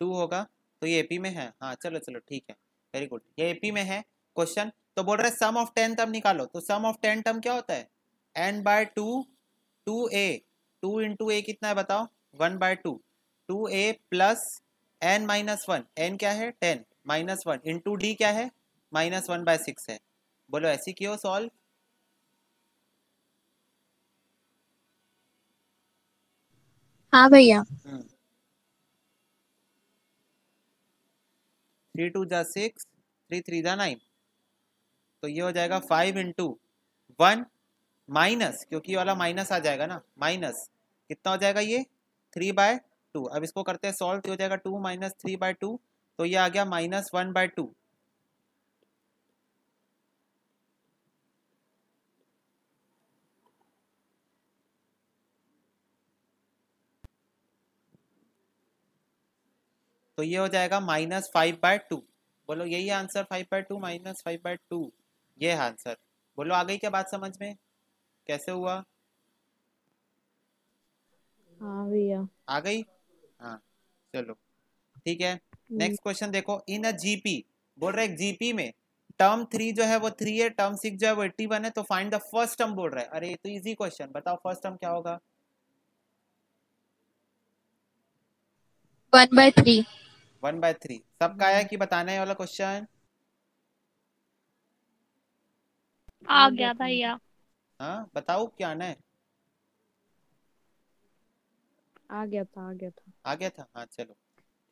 2 होगा, तो ये एपी में है। हाँ चलो चलो ठीक है, वेरी गुड, ये एपी में है क्वेश्चन। तो बोल रहे सम ऑफ 10 टर्म निकालो, तो सम ऑफ 10 टर्म क्या होता है, n/2 2a, 2 इंटू ए कितना है बताओ, 1/2 2a प्लस n-1, n क्या है 10 -1 इंटू डी क्या है -1/6 है। बोलो ऐसी क्यों सॉल्व। हाँ भैया। 3 2 जा 6, 3 3 जा 9, तो ये हो जाएगा 5 इंटू 1 माइनस, क्योंकि ये वाला माइनस आ जाएगा ना, माइनस कितना हो जाएगा ये 3/2। अब इसको करते हैं सॉल्व, तो हो जाएगा 2 माइनस 3/2, तो ये आ गया -1/2। तो ये हो जाएगा -5/2। बोलो यही आंसर, 5/2 माइनस 5/2, ये है आंसर। बोलो आ गई क्या बात समझ में, कैसे हुआ। हाँ भैया आ गई। हाँ चलो ठीक है। नेक्स्ट क्वेश्चन देखो, इन अ जीपी, बोल रहा है एक जीपी में टर्म 3 जो है वो 3 है, टर्म 6 जो है वो 81 है, तो फाइंड द फर्स्ट टर्म बोल रहा है। अरे ये तो इजी क्वेश्चन, बताओ फर्स्ट टर्म क्या होगा। 1/3। 1/3 सबका आया कि बताना है वाला क्वेश्चन। आ गया भैया। हाँ बताओ क्या आना है। आ गया था आ गया था, हाँ चलो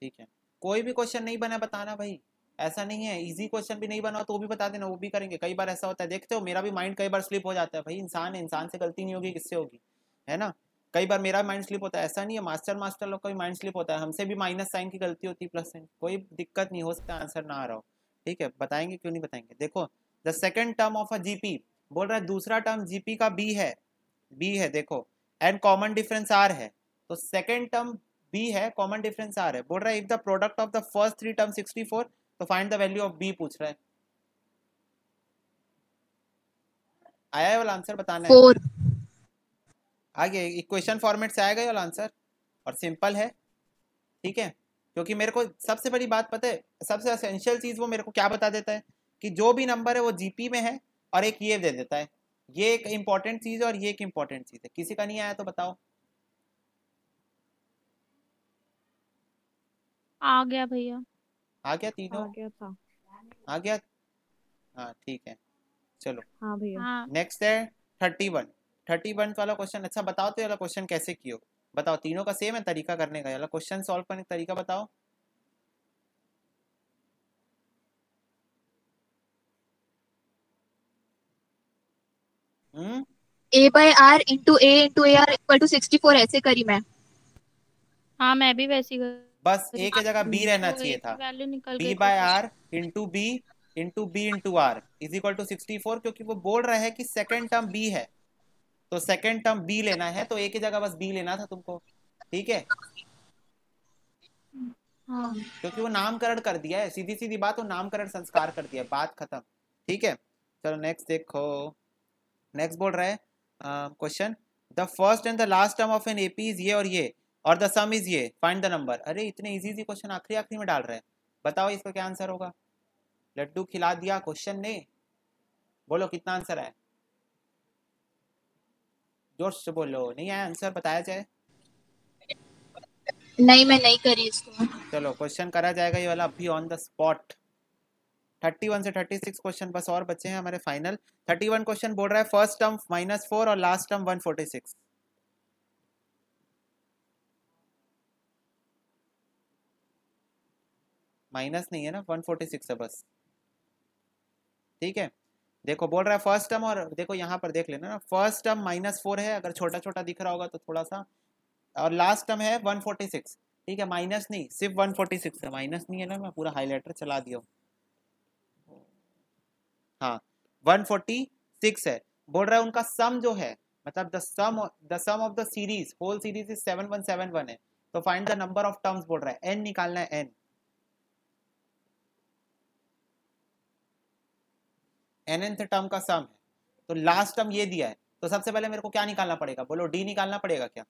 ठीक है। कोई भी क्वेश्चन नहीं बना बताना भाई, ऐसा नहीं है, इजी क्वेश्चन भी नहीं बना तो भी बता देना, वो भी करेंगे। कई बार ऐसा होता है, देखते हो मेरा भी माइंड कई बार स्लिप हो जाता है भाई, इंसान है, इंसान से गलती नहीं होगी किससे होगी, है ना। कई बार मेरा माइंड स्लिप होता है, ऐसा नहीं है, मास्टर लोग का भी माइंड स्लिप होता है, हमसे भी माइनस साइन की गलती होती है, प्लस साइन, कोई दिक्कत नहीं, हो सकता आंसर ना आ रहा हो, ठीक है बताएंगे, क्यों नहीं बताएंगे। देखो the second term of a GP, बोल रहा है दूसरा टर्म जीपी का बी है देखो, एंड कॉमन डिफरेंस आर है, तो सेकेंड टर्म बी है, कॉमन डिफरेंस आर है। बोल रहा है if the product of the first 3 term 64, तो find the value of B पूछ रहा है। आया है वाला आंसर, बताना है। 4। आगे इक्वेशन फॉर्मेट से आएगा ये वाला आंसर, और सिंपल है, ठीक है। क्योंकि मेरे को सबसे बड़ी बात पता है, सबसे एसेंशियल चीज वो मेरे को क्या बता देता है, कि जो भी नंबर है वो जीपी में है, और एक ये दे देता है, ये एक इंपॉर्टेंट चीज है और ये एक इंपॉर्टेंट चीज है। किसी का नहीं आया तो बताओ। आ गया भैया। आ गया तीनों, आ गया था। आ गया, हाँ ठीक है चलो। हाँ भैया हाँ नेक्स्ट है 31 वाला क्वेश्चन। अच्छा बताओ तो ये वाला क्वेश्चन कैसे कियो, बताओ। तीनों का सेम है तरीका करने का, ये वाला क्वेश्चन सॉल्व करने का तरीका बताओ। A/R into A equal to 64 ऐसे करी मैं। हाँ, मैं भी वैसी बस करी। ए के जगह बी रहना तो चाहिए ए था, की वैल्यू निकल बी गई तो बाय फिर R into B into R is equal to 64, क्योंकि वो बोल रहा है कि सेकेंड टर्म बी है, तो सेकेंड टर्म बी लेना है, तो ए की जगह बस बी लेना था तुमको, ठीक है। हाँ क्योंकि वो नामकरण कर दिया है, सीधी सीधी बात, वो नामकरण संस्कार कर दिया है, बात खत्म, ठीक है। चलो नेक्स्ट देखो, नेक्स्ट बोल रहा है question, the first and the last term of an AP is ये और द सम इज ये, फाइंड द नंबर। अरे इतने इजी क्वेश्चन आखिरी आखिरी में डाल रहे हैं, बताओ इसका क्या आंसर होगा। लड्डू खिला दिया क्वेश्चन ने, बोलो कितना आंसर है, जोर से बोलो, नहीं आया आंसर बताया जाए। नहीं मैं नहीं करी इसको। चलो क्वेश्चन करा जाएगा ये वाला अभी ऑन द स्पॉट। 31 से 36 क्वेश्चन बस और बचे हैं हमारे फाइनल। 31 क्वेश्चन बोल रहा है फर्स्ट टर्म -4 और लास्ट टर्म 146। माइनस नहीं है ना, 146 है बस, ठीक है। देखो बोल रहा है फर्स्ट टर्म, और देखो यहाँ पर देख लेना ना, फर्स्ट टर्म -4 है, अगर छोटा छोटा दिख रहा होगा तो थोड़ा सा, और लास्ट टर्म है 146, ठीक है। माइनस नहीं, सिर्फ 146 है, माइनस नहीं है ना, मैं पूरा हाईलाइटर चला दिया हूँ। हाँ 146 है। बोल रहा है उनका सम जो है, मतलब the sum of the series, whole series is 7171 है, तो find the number of terms बोल रहा है, एन निकालना है, nth टर्म का सम है, तो लास्ट टर्म ये दिया है, तो सबसे पहले मेरे को क्या निकालना पड़ेगा, बोलो डी निकालना पड़ेगा क्या।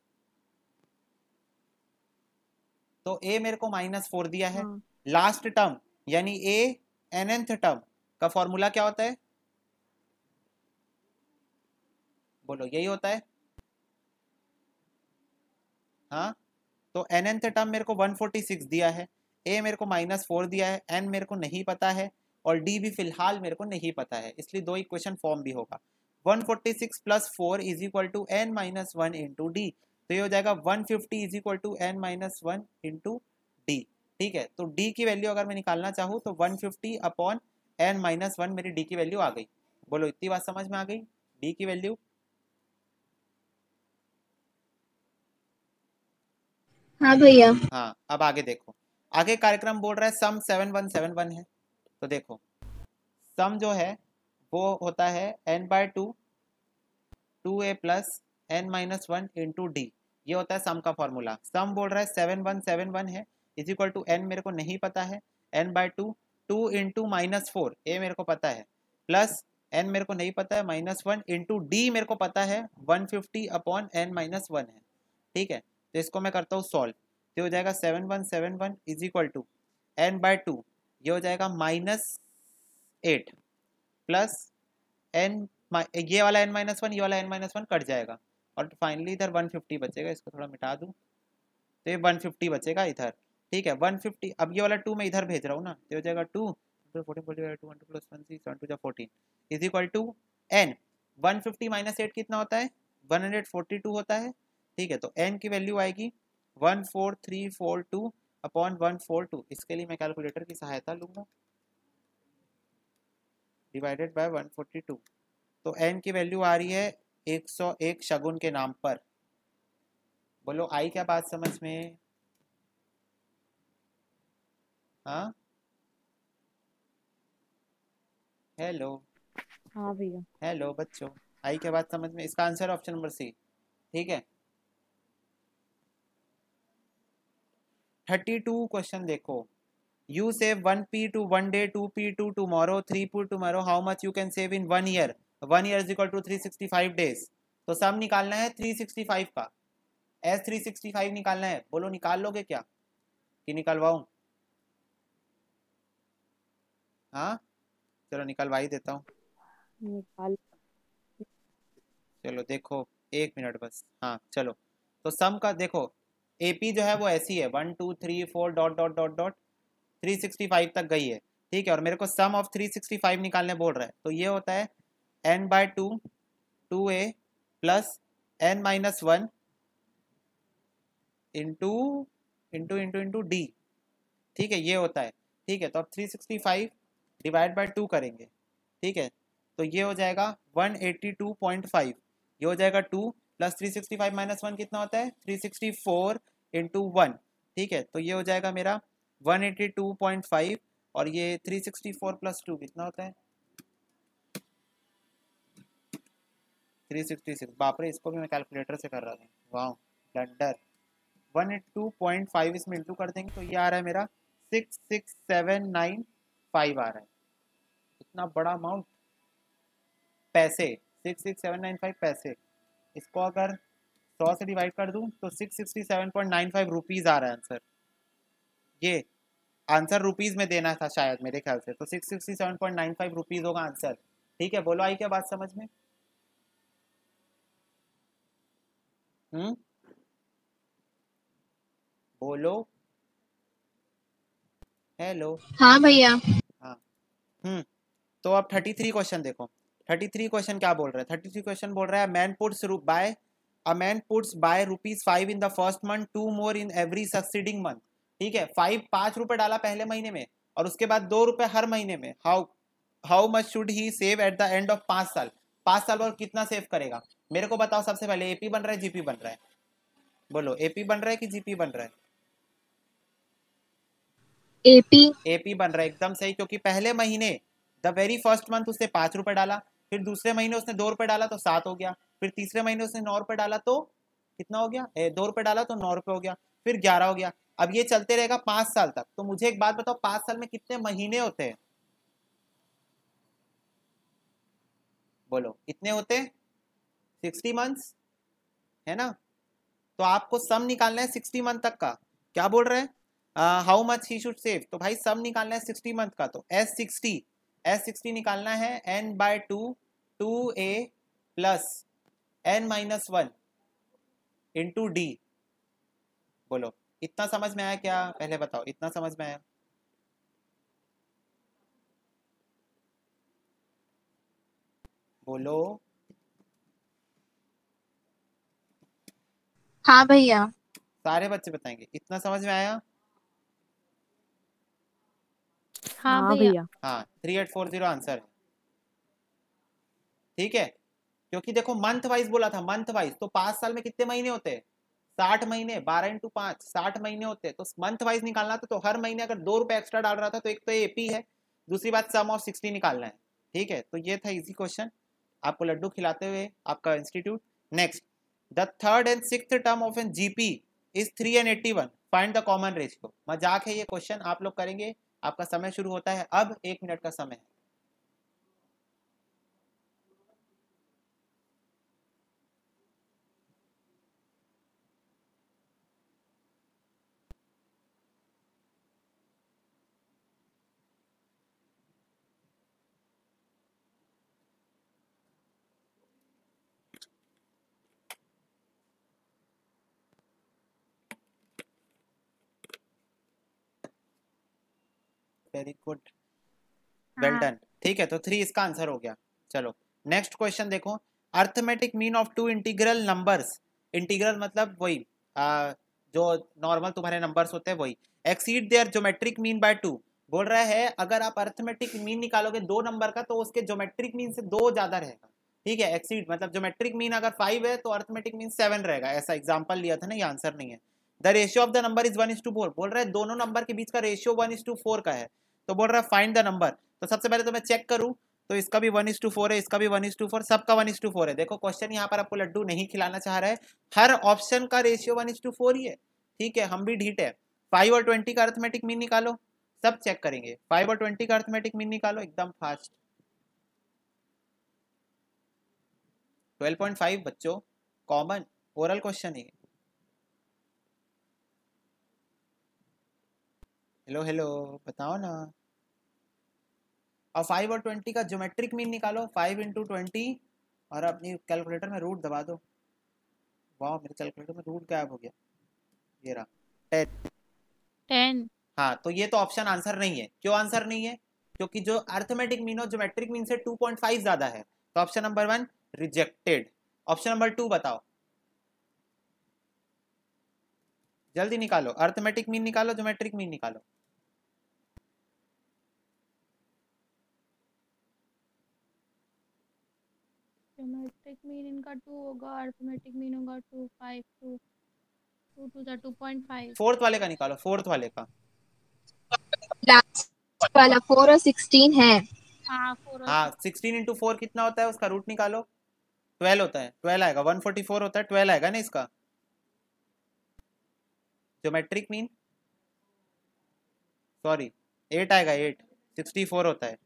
तो ए मेरे को -4 दिया है, हाँ लास्ट टर्म यानी ए nth टर्म का फॉर्मूला क्या होता है, बोलो यही होता है। हाँ तो nth टर्म मेरे को 146 दिया है, ए मेरे को -4 दिया है, एन मेरे को नहीं पता है, और डी भी फिलहाल मेरे को नहीं पता है, इसलिए दो इक्वेशन फॉर्म भी होगा। 146 + 4 = n-1 इंटू डी, तो ये हो जाएगा 150 = n-1 इंटू डी, ठीक है। तो डी की वैल्यू अगर मैं निकालना चाहूँ तो 150 अपॉन n-1 मेरी डी की वैल्यू आ गई। बोलो इतनी बात समझ में आ गई, डी की वैल्यू। हाँ भैया। हाँ अब आगे देखो, आगे कार्यक्रम बोल रहा है सम 7171 है, तो देखो सम जो है वो होता है n/2 2a + n-1 into D, ये होता है सम का फॉर्मूला। सम बोल रहा है 7171 है, = n मेरे को नहीं पता है, n/2 2 × -4 a मेरे को पता है, प्लस n मेरे को नहीं पता है, -1 इंटू डी मेरे को पता है 150 अपॉन n-1 है, ठीक है। तो इसको मैं करता हूँ सॉल्व, तो हो जाएगा 7171 = n/2, ये हो जाएगा -8 प्लस n, ये वाला n-1 ये वाला n-1 कट जाएगा, और फाइनली इधर 150 बचेगा, इसको थोड़ा मिटा दूं तो ये 150 बचेगा इधर, ठीक है। 150, अब ये वाला 2 मैं इधर भेज रहा हूँ ना, तो हो जाएगा 2 14 2 2 + 1 6 7 2 14 = n। 150 - 8 कितना होता है, 142 होता है, ठीक है। तो n की वैल्यू आएगी 14342 अपॉन 142, इसके लिए मैं कैलकुलेटर की सहायता लूंगा, डिवाइडेड बाय 142, तो n की वैल्यू आ रही है 101 शगुन के नाम पर। बोलो आई क्या बात समझ में, हाँ हेलो, हाँ भैया। हेलो बच्चों, आई क्या बात समझ में, इसका आंसर ऑप्शन नंबर सी, ठीक है। 32 क्वेश्चन देखो, you save 1p to 1 day, 2p to tomorrow, 3p tomorrow, how much you can save in 1 year, 1 year is equal to 365 days। तो सम निकालना है 365 का, S365 निकालना है, बोलो निकाल लोगे क्या कि निकलवाऊं, हाँ चलो निकलवा ही देता हूँ, निकाल। चलो देखो 1 मिनट बस, हाँ चलो। तो सम का देखो, एपी जो है वो ऐसी है 1 2 3 4 डॉट डॉट डॉट डॉट 365 तक गई है, ठीक है। और मेरे को सम ऑफ 365 निकालने बोल रहा है, तो ये होता है n/2 2a + n-1 into into into into D, ठीक है, ये होता है, ठीक है। तो अब 365 डिवाइड बाय 2 करेंगे, ठीक है, तो ये हो जाएगा 182.5, ये हो जाएगा 2 + 365 - 1 कितना होता है 364 इंटू 1, ठीक है। तो ये हो जाएगा मेरा 182.5, और ये 364 + 2 कितना होता है 366, बाप रे इसको भी मैं कैलकुलेटर से कर रहा था, वाह ब्लंडर। 182.5 इसमें इंटू कर देंगे तो ये आ रहा है मेरा 66795 आ रहा है, इतना बड़ा अमाउंट पैसे, 66795 पैसे, इसको अगर 100 से डिवाइड कर दूं तो 667.95 रुपीज़ आ रहा है आंसर। ये आंसर रुपीज़ में देना था शायद मेरे ख्याल से, तो 667.95 रुपीज़ होगा आंसर। ठीक है, बोलो आई क्या बात समझ में? बोलो हेलो। हाँ भैया। हाँ तो अब 33 क्वेश्चन देखो। 33 क्वेश्चन क्या बोल रहा है? 33 क्वेश्चन बोल रहा है a man puts by ₹5 in the first month, 2 more in every succeeding month. ठीक है, 5 रुपए डाला पहले महीने में और उसके बाद 2 रुपए हर महीने में। How much should he save at the end of 5 साल? 5 साल बाद कितना सेव करेगा मेरे को बताओ। सबसे पहले एपी बन रहा है जीपी बन रहा है? बोलो एपी बन रहा है कि जीपी बन रहा है? एपी। एपी बन रहा है, एकदम सही। क्योंकि पहले महीने द वेरी फर्स्ट मंथ उसने 5 रुपए डाला, फिर दूसरे महीने उसने 2 रुपए डाला तो 7 हो गया, फिर तीसरे महीने उसने 9 रुपए डाला तो कितना हो गया? 2 रुपए डाला तो 9 रुपए हो गया, फिर 11 हो गया। अब ये चलते रहेगा 5 साल तक। तो मुझे एक बात बताओ, 5 साल में कितने महीने होते हैं? बोलो कितने होते हैं? 60 मंथ्स है ना? तो आपको सम निकालना है 60 मंथ तक का। क्या बोल रहे हैं? How much he should save, तो भाई सम निकालना है 60 मंथ का। तो S60 निकालना है n/2 2a plus n-1 into D. बोलो इतना समझ में आया क्या? पहले बताओ इतना समझ में आया? बोलो। हाँ भैया। सारे बच्चे बताएंगे इतना समझ में आया? हाँ हाँ भैया। भैया। हाँ 3840 आंसर है। ठीक है, क्योंकि देखो मंथ वाइज बोला था, मंथ वाइज। तो 5 साल में कितने महीने होते हैं? 60 महीने, 12 इंटू 5 60 महीने होते हैं। तो मंथ वाइज निकालना था, तो हर महीने अगर 2 रुपए एक्स्ट्रा डाल रहा था तो एक तो एपी है, दूसरी बात सम ऑफ 60 निकालना है। ठीक है, तो ये था इजी क्वेश्चन आपको लड्डू खिलाते हुए आपका institute. Next, the third and sixth term of an GP is 3 and 81, find the common ratio. मजाक है ये क्वेश्चन, आप लोग करेंगे। आपका समय शुरू होता है अब, 1 मिनट का समय है। वेरी गुड, वेल हाँ। डन। ठीक है, तो 3 इसका आंसर हो गया। चलो नेक्स्ट क्वेश्चन देखो। Arithmetic mean of 2 integral numbers, integral मतलब वही जो नॉर्मल तुम्हारे नंबर्स होते हैं वही, exceed their geometric mean by 2। बोल रहा है अगर आप अर्थमेटिक मीन निकालोगे 2 नंबर का तो उसके ज्योमेट्रिक मीन से 2 ज्यादा रहेगा। ठीक है, एक्सीड मतलब ज्योमेट्रिक मीन अगर 5 है तो अर्थमेटिक मीन 7 रहेगा। ऐसा एग्जाम्पल लिया था ना, ये आंसर नहीं है। The ratio of the number is 1:4। बोल रहा है दोनों नंबर के बीच का रेशियो 1:4 का है। तो बोल रहा है फाइंड द नंबर। तो सबसे पहले तो मैं चेक करूं, तो इसका भी 1:4 है, इसका भी 1:4, सबका 1:4 है। देखो क्वेश्चन यहाँ पर आपको लड्डू नहीं खिलाना चाह रहा है, हर ऑप्शन का रेशियो 1:4 ही है। ठीक है, हम भी ढीठ है। 5 और 20 का अर्थमेटिक मीन निकालो, सब चेक करेंगे। 5 और 20 का अर्थमेटिक मीन निकालो एकदम फास्ट। 12.5 बच्चों, कॉमन ओरल क्वेश्चन है। हेलो हेलो, बताओ ना। और 5 और 20 का ज्योमेट्रिक मीन निकालो, 5 इंटू 20, और अपनी कैलकुलेटर में रूट दबा दो। वाह, मेरे कैलकुलेटर में रूट गायब हो गया। ये रहा 10। 10। हाँ, तो ये तो ऑप्शन आंसर नहीं है। क्यों आंसर नहीं है? क्योंकि जो अर्थमेटिक मीन और ज्योमेट्रिक मीन से 2.5 ज्यादा है। तो option number 1 rejected. Option number 2 बताओ, जल्दी निकालो। अर्थमेटिक मीन निकालो, ज्योमेट्रिक मीन निकालो। ज्योमेट्रिक मीन इनका 2 होगा, अर्थमेटिक मीन होगा 2 5 2 2 टू द 2.5। फोर्थ वाले का निकालो, फोर्थ वाले का। लास्ट वाला 4 और 16 है। हाँ 4 और हाँ 6। 16 इंटू 4 कितना होता है? उसका रूट निकालो। 12 होता है, 12 आएगा। 144 होता है, 12 आएगा ना इसका ज्योमेट्रिक मीन। सॉरी 8 आएगा, 8 64 होता है।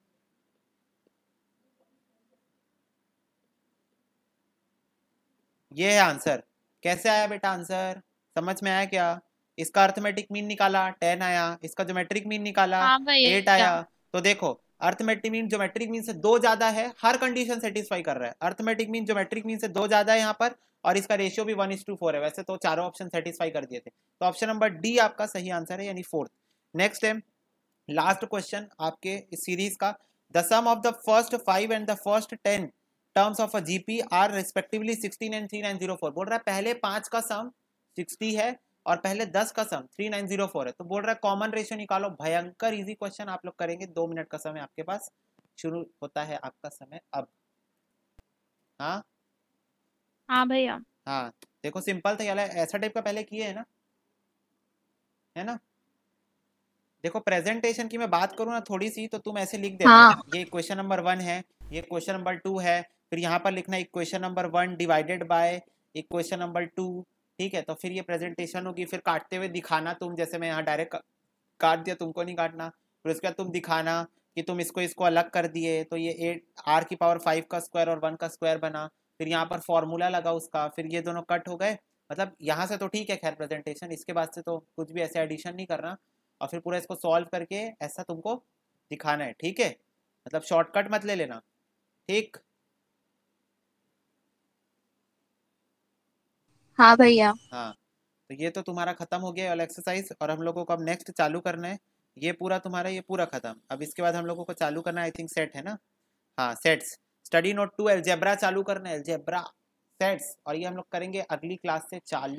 ये है आंसर। कैसे आया बेटा आंसर, समझ में आया क्या? इसका अर्थमेटिक मीन निकाला 10 आया, इसका ज्योमेट्रिक मीन निकाला हाँ 8 भैया। आया। तो देखो अर्थमेटिक मीन ज्योमेट्रिक मीन से 2 ज्यादा है, हर कंडीशन सेटिस्फाई कर रहा है। अर्थमेटिक मीन ज्योमेट्रिक मीन से 2 ज्यादा है यहाँ पर, और इसका रेशियो भी 1:4 है। वैसे तो चारों ऑप्शन सेटिस्फाई कर दिए थे, तो ऑप्शन नंबर डी आपका सही आंसर है, यानी 4th। नेक्स्ट है लास्ट क्वेश्चन आपके इस सीरीज का। The sum of the first 5 and the first 10 terms of a GP are respectively 16 and 3904। बोल रहा है पहले 5 का सम 60 है और पहले 10 का सम 3904 है। तो बोल रहा है कॉमन रेशियो निकालो। भयंकर इजी क्वेश्चन आप लोग करेंगे। 2 मिनट का समय आपके पास, शुरू होता है आपका समय अब। हाँ हाँ भैया। हाँ देखो सिंपल था, यार ऐसा टाइप का पहले किए है ना। देखो प्रेजेंटेशन की मैं बात करूँ ना थोड़ी सी, तो तुम ऐसे लिख देना हाँ। ये क्वेश्चन नंबर 1 है, ये क्वेश्चन नंबर 2 है, फिर यहाँ पर लिखना equation number 1 divided by equation number 2। ठीक है, तो फिर ये प्रेजेंटेशन होगी। फिर काटते हुए दिखाना तुम, जैसे मैं यहाँ डायरेक्ट काट दिया, तुमको नहीं काटना। फिर उसके बाद तुम दिखाना कि तुम इसको अलग कर दिए, तो ये 8r⁵ का स्क्वायर और 1 का स्क्वायर बना। फिर यहाँ पर फॉर्मूला लगा उसका, फिर ये दोनों कट हो गए। मतलब यहाँ से तो ठीक है खैर प्रेजेंटेशन, इसके बाद से तो कुछ भी ऐसे एडिशन नहीं करना। और फिर पूरा इसको सॉल्व करके ऐसा तुमको दिखाना है, ठीक है। मतलब शॉर्टकट मत ले लेना, ठीक। हाँ भैया। हाँ तो ये तो तुम्हारा खत्म हो गया वाला एक्सरसाइज, और हम लोगों को अब नेक्स्ट चालू करना है। ये पूरा तुम्हारा ये पूरा खत्म। अब इसके बाद हम लोगों को चालू करना है, आई थिंक सेट है ना। हाँ सेट्स, स्टडी नोट 2 अलजेब्रा चालू करना है, अलजेब्रा सेट्स। और ये हम लोग करेंगे अगली क्लास से चालू।